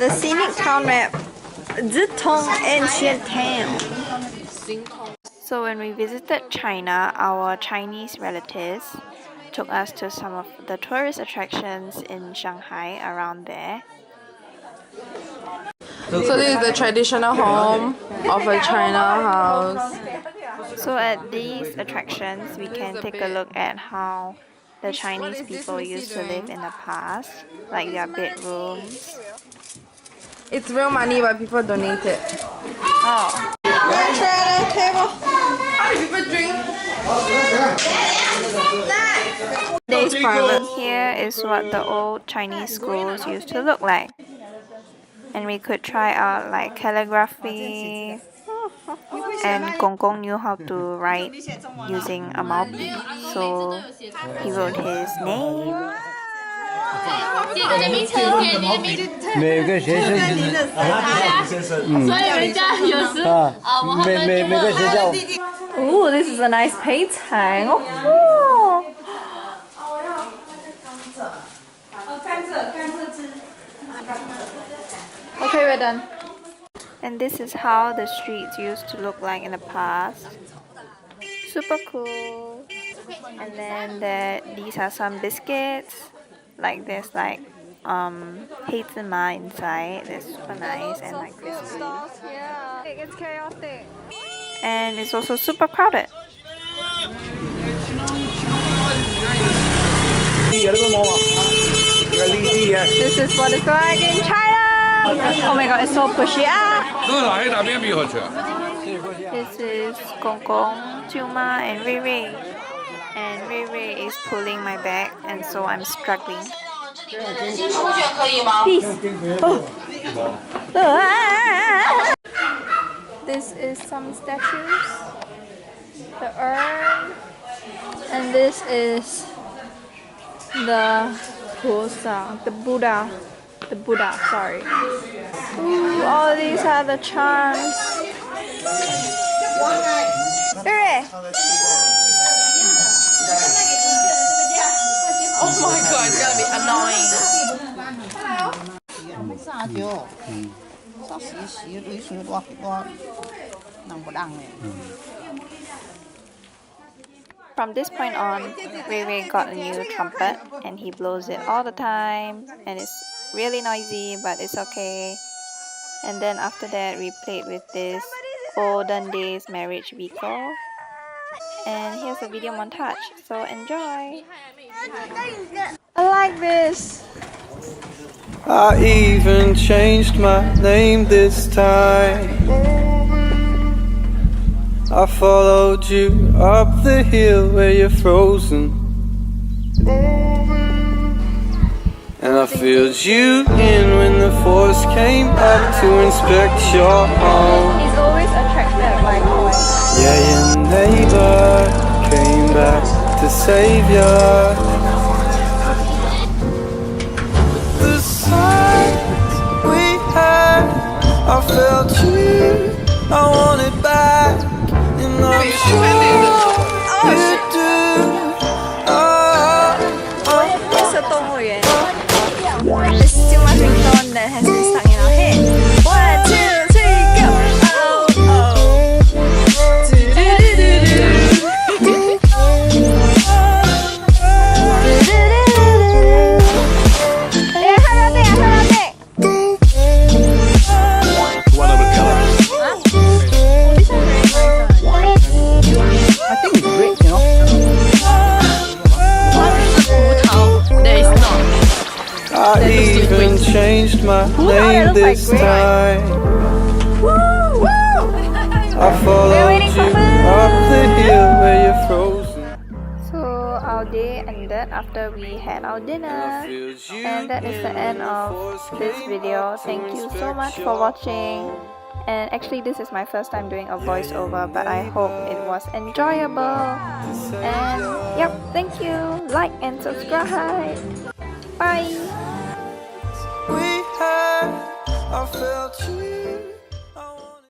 The scenic town map, Zitong Ancient Town. So when we visited China, our Chinese relatives took us to some of the tourist attractions in Shanghai around there. So this is the traditional home of a China house. So at these attractions, we can take a look at how the Chinese people used to live in the past, like their bedrooms. It's real money, but people donate it. Oh. How do people drink? This private here is what the old Chinese schools used to look like. And we could try out like calligraphy, and Gong Gong knew how to write using a mouthpiece, so he wrote his name. 每个学生每个学校。Oh, this is a nice painting. Okay, we're done. And this is how the streets used to look like in the past. Super cool. And then these are some biscuits. Like there's like hazelnut inside. It's super nice and like crispy. It's chaotic. And it's also super crowded. This is what it's like in China. Oh my god, it's so pushy. This is Gong Gong, Juma, and Rui Rui. And Rui Rui is pulling my bag, and so I'm struggling. Peace. Oh. This is some statues. The urn. And this is the Buddha. The Buddha, sorry. Ooh, all these are the charms. Oh my god, it's gonna be annoying. From this point on, Rui Rui got a new trumpet and he blows it all the time, and it's really noisy, but it's okay. And then after that, we played with this olden days marriage vehicle. And here's a video montage, so enjoy! I like this! I even changed my name this time. I followed you up the hill where you're frozen, and I filled you in when the force came up to inspect your home. He's always attracted by boys. Yeah, your neighbor came back to save ya. The signs we had, I felt you, I want it back, and I'm sure you do. 这是动物园。This is too much ringtone that has been stuck in our head. 1, 2, 3, go! Oh, oh. I think it's great, you know. I even changed my name this time. I followed you up the hill where you're frozen. So our day ended after we had our dinner. And that is the end of this video. Thank you so much for watching. And actually this is my first time doing a voiceover, but I hope it was enjoyable. And yep, thank you. Like and subscribe. Bye. We had, I felt you.